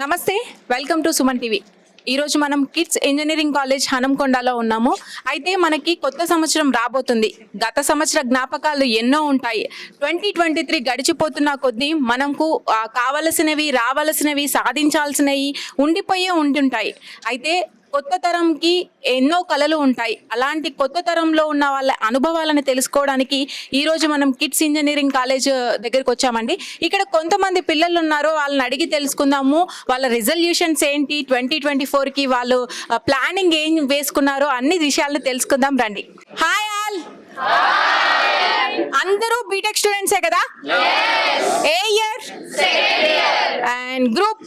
నమస్తే, welcome to Suman TV. ఈరోజు మనం కిడ్స్ ఇంజనీరింగ్ కాలేజ్ హనంకొండలో ఉన్నాము. అయితే మనకి కొత్త సంవత్సరం రాబోతుంది. గత సంవత్సర జ్ఞాపకాలు ఎన్నో ఉంటాయి. 2023 గడిచిపోతున్న కొద్దీ మనకు కావలసినవి, రావలసినవి, సాధించాల్సినవి ఉంటుంటాయి. అయితే కొత్త తరంకి ఎన్నో కళలు ఉంటాయి. అలాంటి కొత్త తరంలో ఉన్న వాళ్ళ అనుభవాలను తెలుసుకోవడానికి ఈరోజు మనం కిడ్స్ ఇంజనీరింగ్ కాలేజ్ దగ్గరికి వచ్చామండి. ఇక్కడ కొంతమంది పిల్లలు ఉన్నారో వాళ్ళని అడిగి తెలుసుకుందాము. వాళ్ళ రిజల్యూషన్స్ ఏంటి, 2024కి వాళ్ళు ప్లానింగ్ ఏం వేసుకున్నారో అన్ని విషయాలను తెలుసుకుందాం రండి. హాయ్ ఆల్, అందరూ బీటెక్ స్టూడెంట్సే కదా? ఏ ఇయర్? అండ్ గ్రూప్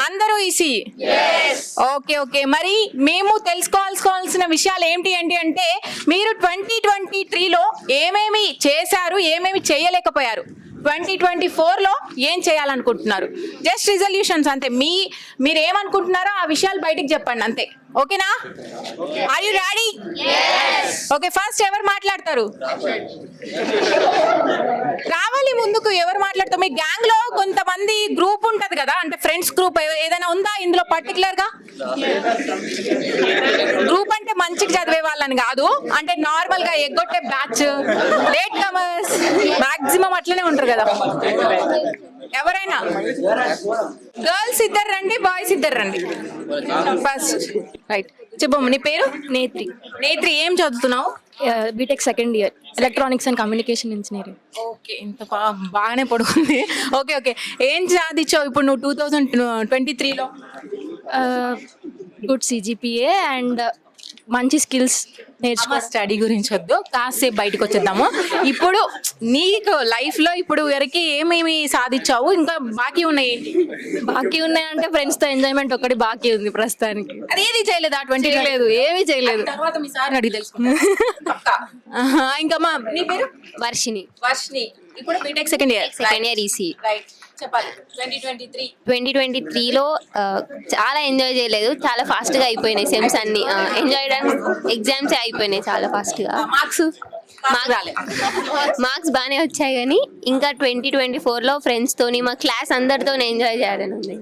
అందరూ ఈసీ. ఓకే. మరి మేము తెలుసుకోవాల్సిన విషయాలు ఏంటి అంటే మీరు 2023లో ఏమేమి చేశారు, ఏమేమి చేయలేకపోయారు, 2024లో ఏం చేయాలనుకుంటున్నారు, జస్ట్ రిజల్యూషన్స్ అంతే. మీరు ఏమనుకుంటున్నారో ఆ విషయాలు బయటికి చెప్పండి అంతే. ఓకేనా? Are you ready? Okay, first ఎవరు మాట్లాడతారు? రావాలి ముందుకు. ఎవరు మాట్లాడతారు? మీ గ్యాంగ్ లో కొంతమంది గ్రూప్ ఉంటది కదా, అంటే ఫ్రెండ్స్ గ్రూప్ ఏదైనా ఉందా ఇందులో పర్టికులర్ గా? గ్రూప్ అంటే మంచిగా చదివే వాళ్ళని కాదు, అంటే నార్మల్ గా ఎగ్గొట్టే బ్యాచ్, లేట్ కమర్స్, మాక్సిమం అట్లనే ఉంటారు కదా. ఎవరైనా గర్ల్స్ ఇద్దరు రండి, బాయ్స్ ఇద్దరు రండి. ఫస్ట్ రైట్, చెప్పమ్మ నీ పేరు? నేత్రి, ఏం చదువుతున్నావు? BTech second year, electronics and communication engineering. Okay, ఇంత బాగానే పడుకుంది. ఓకే, ఏం సాధించావు ఇప్పుడు నువ్వు 2023లో? గుడ్ సిజిపిఏ అండ్ మంచి స్కిల్స్ నేర్చుకో. స్టడీ గురించి వద్దు, కాసేపు బయటకు వచ్చేద్దాము. ఇప్పుడు నీకు లైఫ్ లో ఇప్పుడు వరకు ఏమేమి సాధించావు, ఇంకా బాకీ ఉన్నాయి ఏంటి? బాకీ ఉన్నాయంటే ఫ్రెండ్స్ తో ఎంజాయ్మెంట్ ఒకటి బాకీ ఉంది ప్రస్తుతానికి. అదేది చేయలేదా? 20 లేదు, ఏమీ చేయలేదు. తర్వాత మీ సార్ అడిగి తెలుసుకున్నా. ఇంకా మా నీ పేరు? వర్షిని, ఇప్పుడు BTech second year EC. Right, చెప్పాలి. 2023లో చాలా ఎంజాయ్ చేయలేదు, చాలా ఫాస్ట్ గా అయిపోయినాయి సెమ్స్ అన్ని. ఎంజాయ్ ఎగ్జామ్స్ అయిపోయినాయి చాలా ఫాస్ట్ గా. మార్క్స్ బాగానే వచ్చాయి, కానీ ఇంకా 2024లో ఫ్రెండ్స్ తోని, మా క్లాస్ అందరితో ఎంజాయ్ చేయాలని ఉంది.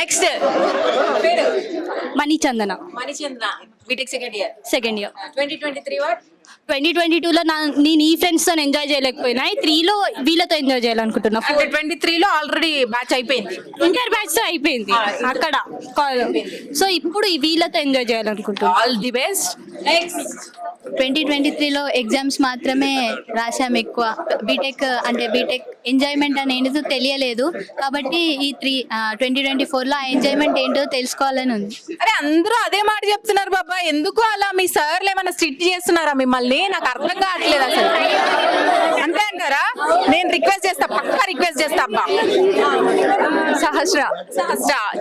నెక్స్ట్ పేరు? Manichandana, BTech second year. 2023 what? 2022లో నేను ఈ ఫ్రెండ్స్ తో ఎంజాయ్ చేయలేకపోయినా, 3లో వీళ్ళతో ఎంజాయ్ చేయాలనుకుంటున్నా. 2023లో ఆల్రెడీ బ్యాచ్ అయిపోయింది, ఇంటర్ బ్యాచ్ తో అయిపోయింది అక్కడ. సో ఇప్పుడు వీళ్ళతో ఎంజాయ్ చేయాలనుకుంటున్నా. All the best. నెక్స్ట్ 2023లో ఎగ్జామ్స్ మాత్రమే రాసాం ఎక్కువ. బీటెక్ ఎంజాయ్మెంట్ అనేది తెలియలేదు, కాబట్టి ఈ 2024లో ఆ ఎంజాయ్మెంట్ ఏంటో తెలుసుకోవాలని ఉంది. అరే అందరూ అదే మాట చెప్తున్నారు బాబా, ఎందుకు అలా? మీ సార్లు ఏమైనా స్ట్రిక్ట్ చేస్తున్నారా మిమ్మల్ని? నాకు అర్థం కావట్లేదు అసలు. అంతే అంటారా? నేను రిక్వెస్ట్ చేస్తా, పక్కా రిక్వెస్ట్ చేస్తా అబ్బా. సహస్ర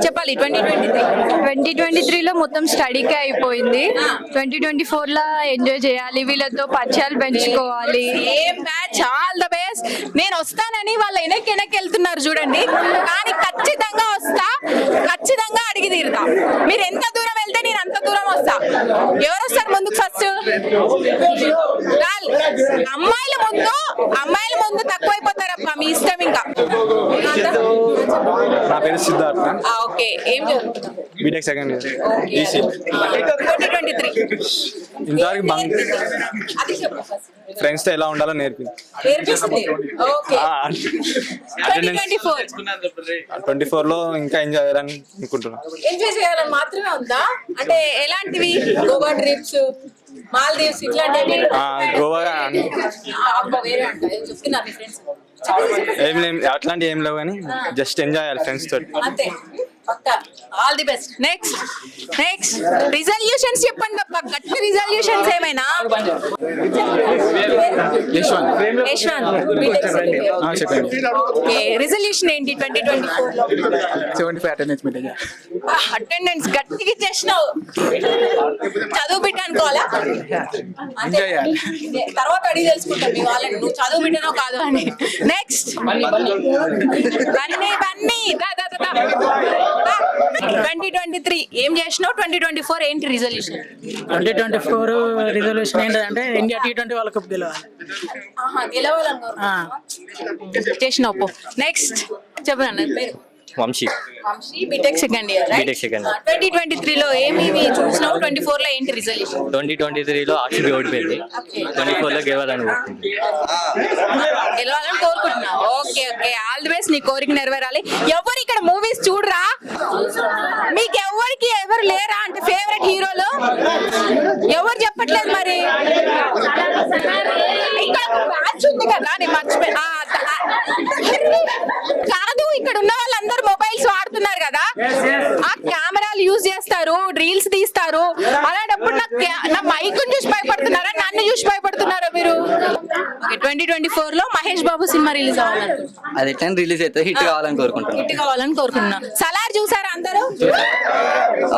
చెప్పాలి. 2023లో మొత్తం స్టడీకే అయిపోయింది. 2024లో ఎంజాయ్ చేయాలి, వీళ్ళతో పరిచయాలు పెంచుకోవాలి. ఏం బ్యాచ్, ఆల్ ద బెస్ట్. నేను వస్తానని వాళ్ళ వెనక్కి వెళ్తున్నారు చూడండి, కానీ ఖచ్చితంగా వస్తా, ఖచ్చితంగా అడిగి తీరుతా. మీరు ఎంత దూరం వెళ్తే నేను అంత దూరం వస్తా. ఎవరు వస్తారు ముందుకు? ఫస్ట్ అమ్మాయిల ముందు తక్కువైపోతారప్ప, మీ ఇష్టం. ఇంకా నా పేరు సిద్ధార్థ. ఓకే, ఏం చదువుతున్నావు? BTech second year EC. 2023 ఇంతవరకు అది చెప్పు ఫస్ట్. ఫ్రెండ్స్ తో ఎలా ఉండాలో నేర్పిస్తుంది. ఓకే, 2024లో ఇంకా ఎంజాయ్ చేయాలని అనుకుంటున్నాను. ఎంజాయ్ చేయాలని మాత్రమే ఉందా? అంటే ఎలాంటివి? గోవా ట్రిప్స్, మాల్దీవ్స్ ఇట్లాంటివి? గోవా వేరే ఉంటాయి చెప్తున్నారు మీ ఫ్రెండ్స్. అట్లాంటి ఏం లేవు, కానీ జస్ట్ ఎంజాయ్ చేయాలి ఫ్రెండ్స్ తోటి అంతే. All the best. Next resolutions చెప్పండి అబ్బా, గట్టి రిజల్యూషన్స్ ఏమైనా? రిజల్యూషన్ ఏంటి 2024లో? 75 అటెండెన్స్ గట్టిగా చేసినావు. చదువు బిడ్డ అనుకోవాలా? తర్వాత అడిగి తెలుసుకుంటాం మీ వాళ్ళని, నువ్వు చదువు బిడ్డనో కాదు అని. నెక్స్ట్ బన్నీ 2023 ఏం చేసినావు? 2024 ఏంటి రిజల్యూషన్? 2024 రిజల్యూషన్ ఏంటంటే ఇండియా T20 వరల్డ్ కప్ గెలవాలి. చేసినావు. నెక్స్ట్ చెప్పండి పేరు. వంశీ BTech second year B.Tech second year. 2023లో ఏమి చూసినావు 24లో ఏంటి రిజల్యూషన్ 2023లో ఆర్సీబీ ఓడిపోయింది 24లో గెలవాలని కోరుకుంటుంది. గెలవాలని కోరుకుంటున్నా. Okay okay, all the best, నీ కోరిక నెరవేరాలి. ఎవరు ఇక్కడ మూవీస్ చూడరా? మీకు ఎవరు లేరా అంటే ఫేవరెట్ హీరోలు ఎవరు చెప్పట్లేదు మరి? ఇక్కడ ఒక మ్యాచ్ ఉంది కదా, నేను మర్చిపోయి కాదు, ఇక్కడ ఉన్న వాళ్ళందరూ మొబైల్స్ వాడుతున్నారు కదా, ఆ కెమెరాలు యూజ్ చేస్తారు, రీల్స్ తీస్తారు. అలాంటప్పుడు నా మైక్ చూసి భయపడుతున్నారా, నన్ను చూసి భయపడుతున్నారా మీరు? 2024లో మహేష్ బాబు సినిమా రిలీజ్ అవ్వాలనుకుంటున్నాను. అది ఎట్లా రిలీజ్ అయితే హిట్ కావాలని కోరుకుంటున్నాను. హిట్ కావాలని కోరుకుంటున్నా. సలార్ చూసారా అందరూ?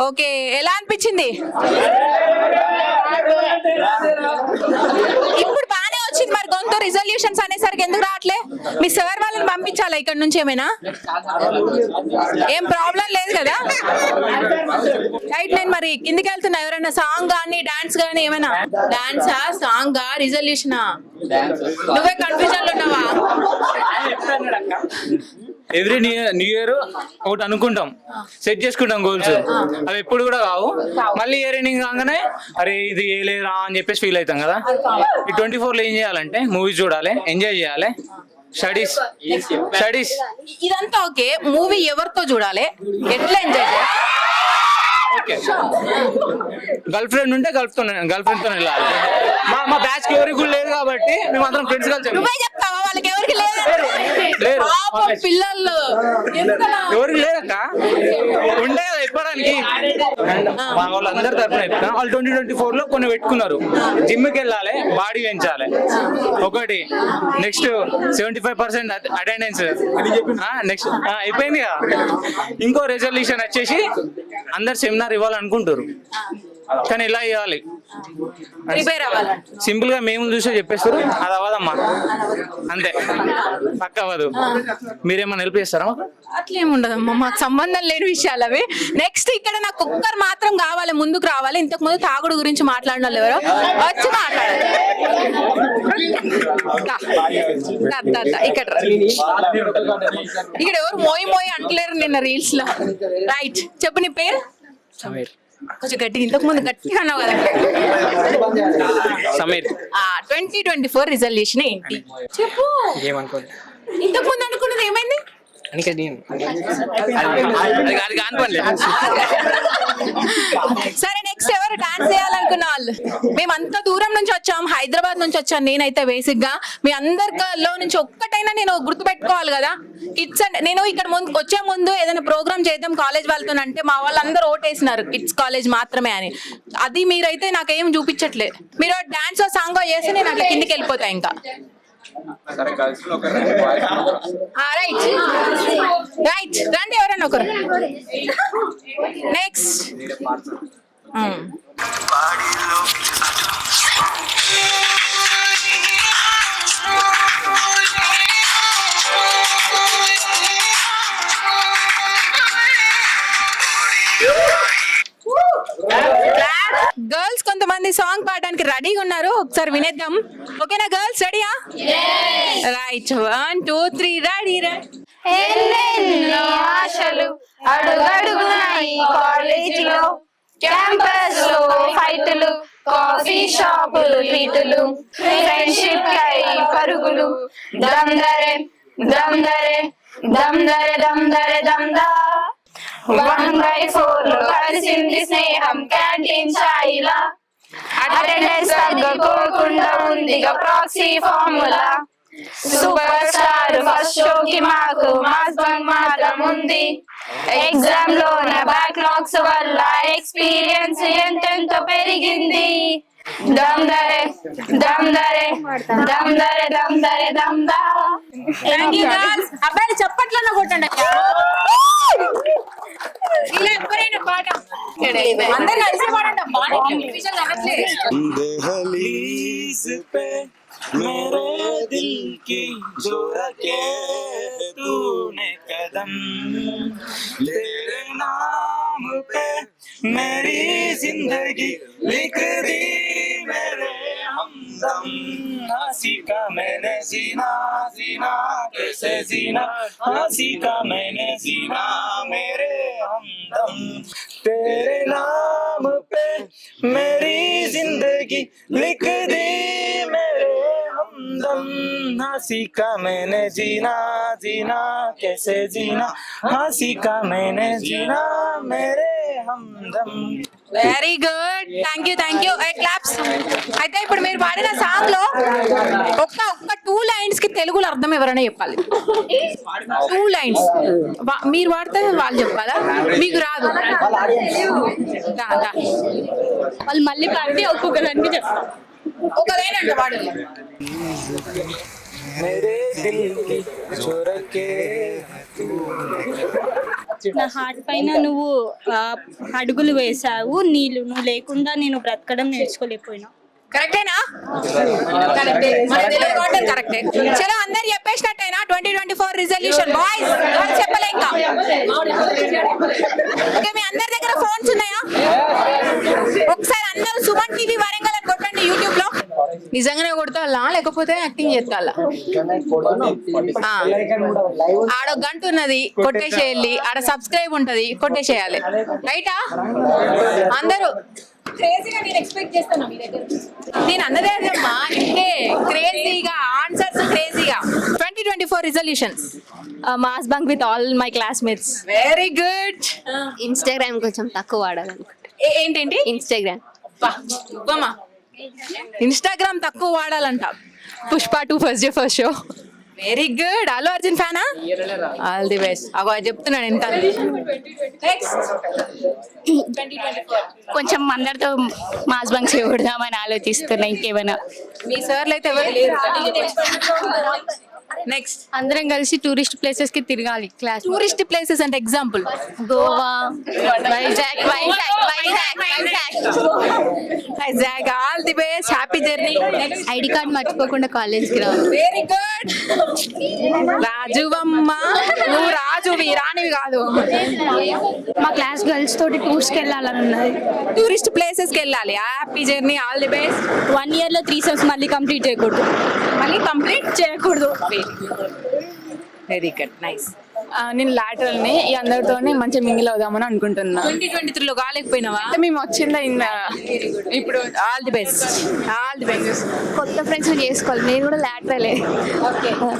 ఓకే, ఎలా అనిపించింది? ఇప్పుడు బానే వచ్చింది మరి గొంతు. రిజల్యూషన్స్ అనేసరికి ఎందుకు రావట్లే? మీ సార్ వాళ్ళని పంపించాలా ఇక్కడ నుంచి? ఏమైనా ఏం ప్రాబ్లం లేదు కదా? రైట్, నేను మరి కిందికి వెళ్తున్నా. ఎవరైనా సాంగ్ కానీ డాన్స్ కానీ ఏమైనా? డాన్సా, సాంగా, రిజల్యూషనా? నువ్వే కన్ఫ్యూజన్ లో ఉన్నావా? ఎవ్రీ న్యూ ఇయర్ ఒకటి అనుకుంటాం, సెట్ చేసుకుంటాం గోల్స్, అవి ఎప్పుడు కూడా కావు. మళ్ళీ ఇయర్ ఎండింగ్ కాగానే అరే ఇది వేయలేరా అని చెప్పేసి ఫీల్ అవుతాం కదా. ఈ 24లో ఏం చేయాలంటే మూవీస్ చూడాలి, ఎంజాయ్ చేయాలి, స్టడీస్. ఇదంతా ఓకే. మూవీ ఎవరితో చూడాలి, ఎట్లా ఎంజాయ్ చేయాలి? ఓకే, గర్ల్ ఫ్రెండ్ ఉంటే గర్ల్ ఫ్రెండ్ తో వెళ్ళాలి. మా బ్యాచ్ కి ఎవరికి కూడా లేదు కాబట్టి మేము అందరం ఫ్రెండ్స్ కలిసి. నువ్వే చెప్తావా వాళ్ళకి ఎవరికి లేదు? లేరు. పాపం పిల్లలు ఎవరికి లేదక్క, ఉండే కదా ఇప్పడానికి. మా వాళ్ళందరి తరఫున చెప్తున్నా, వాళ్ళు 2024లో కొన్ని పెట్టుకున్నారు. జిమ్కి వెళ్ళాలి, బాడీ పెంచాలి ఒకటి. Next 75% attendance. నెక్స్ట్ అయిపోయింది కదా. ఇంకో రెజల్యూషన్ వచ్చేసి అందరు సెమినార్ ఇవ్వాలనుకుంటారు, కానీ ఇలా ఇవ్వాలి. ప్రిపేర్ అవ్వాలి. సింపుల్ గా మేము చూసే చెప్పేస్తారు, అది అవ్వదమ్మా, అంతే, పక్క అవ్వదు. మీరేమన్నా హెల్ప్ చేస్తారా? అట్లేముండదమ్మా, మాకు సంబంధం లేని విషయాలు అవి. నెక్స్ట్ ఇక్కడ నాకు కుక్కర్ మాత్రం కావాలి, ముందుకు రావాలి. ఇంతకు ముందు తాగుడు గురించి మాట్లాడిన వాళ్ళు ఎవరో వచ్చి మాట్లాడాలి. ఇక్కడ ఇక్కడ ఎవరు మోయి అంటలేరు నిన్న రీల్స్ లో. రైట్, చెప్పు నీ పేరు? సమీర్. కొంచెం గట్టిగా, ఇంతకు ముందు గట్టిగా అన్నావు కదా. సమీర్. 2024 రిజల్యూషన్ ఏంటి చెప్పు? ఏమనుకోండి, ఇంతకు ముందు అనుకున్నది ఏమైంది? సరే, నెక్స్ట్ ఎవరు డాన్స్ చేయాలనుకున్న వాళ్ళు? మేము అంత దూరం నుంచి వచ్చాం, హైదరాబాద్ నుంచి వచ్చాను నేనైతే. బేసిక్ గా మీ అందరిలో నుంచి ఒక్కటైనా నేను గుర్తు పెట్టుకోవాలి కదా. కిడ్స్ అంటే నేను ఇక్కడ ముందు వచ్చే ముందు ఏదైనా ప్రోగ్రామ్ చేద్దాం కాలేజ్ వాళ్ళతో అంటే మా వాళ్ళందరూ ఓటేసినారు కిడ్స్ కాలేజ్ మాత్రమే అని. అది మీరైతే నాకేం చూపించట్లేదు. మీరు డాన్స్ సాంగ్ చేస్తే నేను అట్లా కిందికి వెళ్ళిపోతా ఇంకా. రైట్, రండి ఎవరన్నా ఒకరు. నెక్స్ట్ గర్ల్స్ కొంతమంది సాంగ్ పాడడానికి రెడీగా ఉన్నారు, ఒకసారి వినేద్దాం. ఓకేనా గర్ల్స్, రెడీయా? Right, 1 2 3 ready. ఎన్నెన్నో ఆశలు అడుగడుగున ఈ కాలేజీలో, క్యాంపస్ లో ఫైటులు, కాఫీ షాపులు ట్రీటులు, ఫ్రెండ్షిప్ కై పరుగులు, దమ్దరే దమ్దరే దమ్దరే దమ్దరే దమ్దా. 1/4 లో కలిసింది స్నేహం క్యాంటీన్ ఛాయిలా, అటెండెన్స్ తగ్గకోకుండా ఉందిగా proxy formula. Super star first షోకి మాకు మాస్ బంక్ మాత్రం ఉంది, ఎగ్జామ్ లోన బ్యాక్లాగ్స్ వల్ల ఎక్స్పీరియన్స్ ఎంతెంతో పెరిగింది. దమ్దరే దమ్దరే దమ్దరే దమ్దరే దమ్దా. అబ్బాయిలు చప్పట్లన్న కొట్టండి. ఇలా ఎవరైనా పాట అందరు కలిసి పాడండి. मेरे दिल की जो रखे तूने कदम, तेरे नाम पे मेरी जिंदगी लिख दी मेरे हमदम, हंसी का मैंने जीना जीना कैसे जीना हाँ सीखा मैंने जीना मेरे हमदम तेरे नाम पे मेरी जिंदगी लिख दी मेरे हमदम हाँ सीखा मैंने जीना जीना कैसे जीना हाँ सीखा मैंने जीना मेरे हमदम. Very good, thank you. Claps. అయితే ఇప్పుడు మీరు పాడిన సాంగ్ లో ఒక్క 2 లైన్స్ కి తెలుగులో అర్థం ఎవరైనా చెప్పాలి. 2 లైన్స్ మీరు వాడితే వాళ్ళు చెప్పాలా, మీకు రాదు? వాళ్ళు మళ్ళీ పాడి ఒక్కొక్క దానికి చెప్తాం. ఒక లైన్ అంటే వాడు. मेरे दिल की चोरके నా హార్ట్ పైన నువ్వు అడుగులు వేసావు, నువ్వు లేకుండా నేను బ్రతకడం నేర్చుకోలేకపోయినా. కరెక్టేనా? కరెక్టే. మన తెలుగు వాటర్ కరెక్టే. చలో అందరు చెప్పేసినట్టేనా? 2024 రిజల్యూషన్ బాయ్స్ చెప్పలే ఇంకా. ఓకే, మీ అందరి దగ్గర ఫోన్స్ ఉన్నాయా? ఒకసారి అందరూ సుమన్ టీవీ వరంగల్ అని కొట్టండి యూట్యూబ్ లో. నిజంగానే కొడతాలా లేకపోతే యాక్టింగ్ చేస్తాలా? ఆడ గంట ఉన్నది కొట్టేసేయాలి, ఆడ సబ్స్క్రైబ్ ఉంటది కొట్టేసేయాలి. రైటా? అందరూ క్రేజీగా నేను ఎక్స్పెక్ట్ చేస్తాను మీ దగ్గర. నేను అన్నదే అమ్మా, ఇంకే క్రేజీగా ఆన్సర్స్ క్రేజీగా. 2024 resolutions. Mass bunk with all my classmates. Very good. Instagram కొంచెం తక్కువ వాడాలనుకుంటా. ఏంటండి? ఇన్స్టాగ్రామ్. ఇన్స్టాగ్రామ్ తక్కువ వాడాలంట. Pushpa 2 first show. Very good. Allu Arjun ఫ్యానా? All the best. అగో చెప్తున్నాడు ఎంత. కొంచెం అందరితో మాస్ బంక్ చేయకూడదామని ఆలోచిస్తున్నా. ఇంకేమైనా మీ సార్లు అయితే ఎవరు లేరు. నెక్స్ట్ అందరం కలిసి టూరిస్ట్ ప్లేసెస్ కి తిరగాలి. క్లాస్ టూరిస్ట్ ప్లేసెస్ అంటే example Goa, Vizag. All the best. Happy journey. ID card మర్చిపోకుండా కాలేజ్కి రావాలి. Very good. రాజువమ్మ, నువ్వు రాజువి, రానివి కాదు. మా క్లాస్ గర్ల్స్ తోటి టూర్స్ కి వెళ్ళాలని ఉన్నది. టూరిస్ట్ ప్లేసెస్ కి వెళ్ళాలి. Happy journey. All the best. 1 year లో 3 సెమ్స్ మళ్ళీ కంప్లీట్ చేయకూడదు. మళ్ళీ కంప్లీట్ చేయకూడదు. Very good, nice. నేను లాటరల్ ని ఈ అందరితోనే మంచిగా మింగిల్ అవుదామని అనుకుంటున్నా. 2023 లో కాలేకపోయినావా? అంటే మేము వచ్చిందా ఇప్పుడు all the best. All the best. కొత్త ఫ్రెండ్స్ చేసుకోవాలి. నేను కూడా లాటరలే.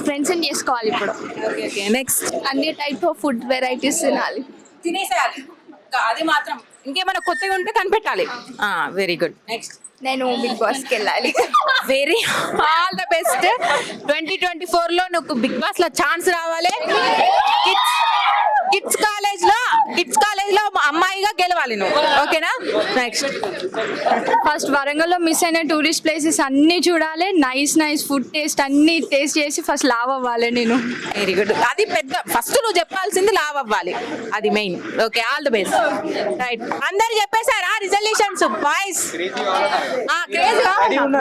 ఫ్రెండ్స్ చేసుకోవాలి ఇప్పుడు. Okay, next. అన్ని టైప్ ఆఫ్ ఫుడ్ వెరైటీస్ తినాలి. తినేసేయాలి. అది మాత్రం ఇంకేమైనా కొత్తగా ఉంటే కనిపెట్టాలి. Very good. నెక్స్ట్. నేను బిగ్ బాస్ కి వెళ్ళాలి. Very all the best. 2024 లో నువ్వు బిగ్ బాస్ లో ఛాన్స్ రావాలి. కిడ్స్ కాలేజ్ లో అమ్మాయిగా గెలవాలి నువ్వు. ఓకేనా? నెక్స్ట్. ఫస్ట్ వరంగల్ లో మిస్ అయిన టూరిస్ట్ ప్లేసెస్ అన్ని చూడాలి. నైస్ ఫుడ్ టేస్ట్ అన్ని టేస్ట్ చేసి ఫస్ట్ లావ్ అవ్వాలి నేను. Very good. అది పెద్ద ఫస్ట్ నువ్వు చెప్పాల్సింది లావ్ అవ్వాలి, అది main. Okay, all the best. Right, అందరు చెప్పేశారా రిజల్యూషన్స్ బాయ్స్?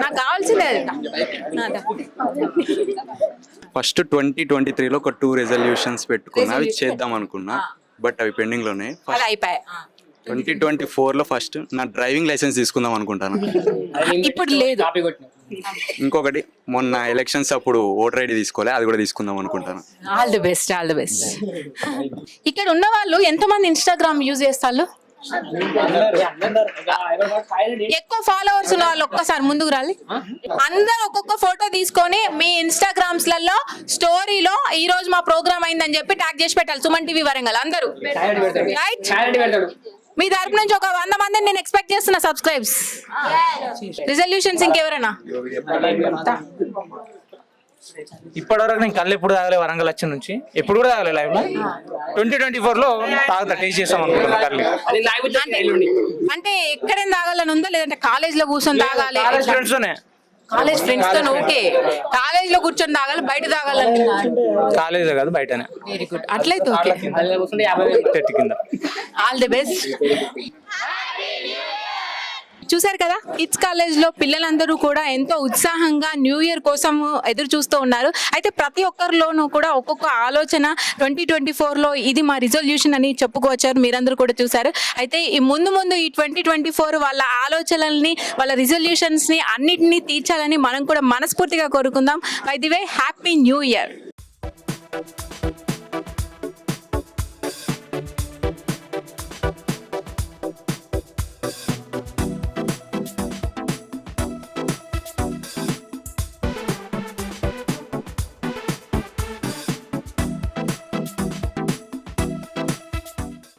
నాకు కావాల్సిందే. ఫస్ట్ 2023లో ఒక 2 రెజల్యూషన్స్ పెట్టుకున్నా, అవి చేద్దాం అనుకున్నా, బట్ అవి పెండింగ్ లోనే. అది అయిపోయాయి. 2024లో ఫస్ట్ నా డ్రైవింగ్ లైసెన్స్ తీసుకుందాం అనుకుంటాను. ఇప్పుడు లేదు. ఇంకొకటి మొన్న ఎలక్షన్స్ అప్పుడు ఓటర్ ఐడి తీసుకోలే, అది కూడా తీసుకుందాం అనుకుంటాను. All the best. ఇక్కడ ఉన్న వాళ్ళు ఎంతమంది ఇన్స్టాగ్రామ్ యూజ్ చేస్తారు? ఎక్కువ ఫాలోవర్స్ ఉన్న వాళ్ళు ఒక్కసారి ముందుకు రాలి. అందరూ ఒక్కొక్క ఫోటో తీసుకొని మీ ఇన్స్టాగ్రామ్స్ లలో స్టోరీలో ఈ రోజు మా ప్రోగ్రామ్ అయిందని చెప్పి ట్యాగ్ చేసి పెట్టాలి. సుమన్ టీవీ వరంగల్ అందరూ. రైట్, మీ తరపు నుంచి ఒక 100 మందిని నేను ఎక్స్పెక్ట్ చేస్తున్నా సబ్స్క్రైబ్స్. రిజల్యూషన్స్ ఇంకెవరైనా? ఇప్పటివరకు నేను కళ్ళు ఎప్పుడు తాగలే వరంగల్ వచ్చి నుంచి, ఎప్పుడు కూడా తాగలే లైవ్ లో. 2024లో తాగుతా, టేస్ట్ చేస్తాం అనుకుంటున్నా కళ్ళు. అంటే ఎక్కడైనా తాగాలని ఉందా, లేదంటే కాలేజ్ లో కూర్చొని తాగాలి? ఫ్రెండ్స్ తోనే. కాలేజ్ ఫ్రెండ్స్ తో ఓకే. కాలేజ్ లో కూర్చొని తాగాలి, బయట తాగాలని? కాలేజ్ కాదు, బయటనే. Very good. అట్లయితే ఓకే. చెట్టు కింద. All the best. చూశారు కదా, కిడ్స్ కాలేజ్లో పిల్లలందరూ కూడా ఎంతో ఉత్సాహంగా న్యూ ఇయర్ కోసం ఎదురు చూస్తూ ఉన్నారు. అయితే ప్రతి ఒక్కరిలోనూ కూడా ఒక్కొక్క ఆలోచన 2024లో ఇది మా రిజల్యూషన్ అని చెప్పుకోవచ్చారు. మీరందరూ కూడా చూశారు. అయితే ఈ ముందు ఈ 2024 వాళ్ళ ఆలోచనల్ని, వాళ్ళ రిజల్యూషన్స్ని అన్నిటినీ తీర్చాలని మనం కూడా మనస్ఫూర్తిగా కోరుకుందాం. By the way, happy new year.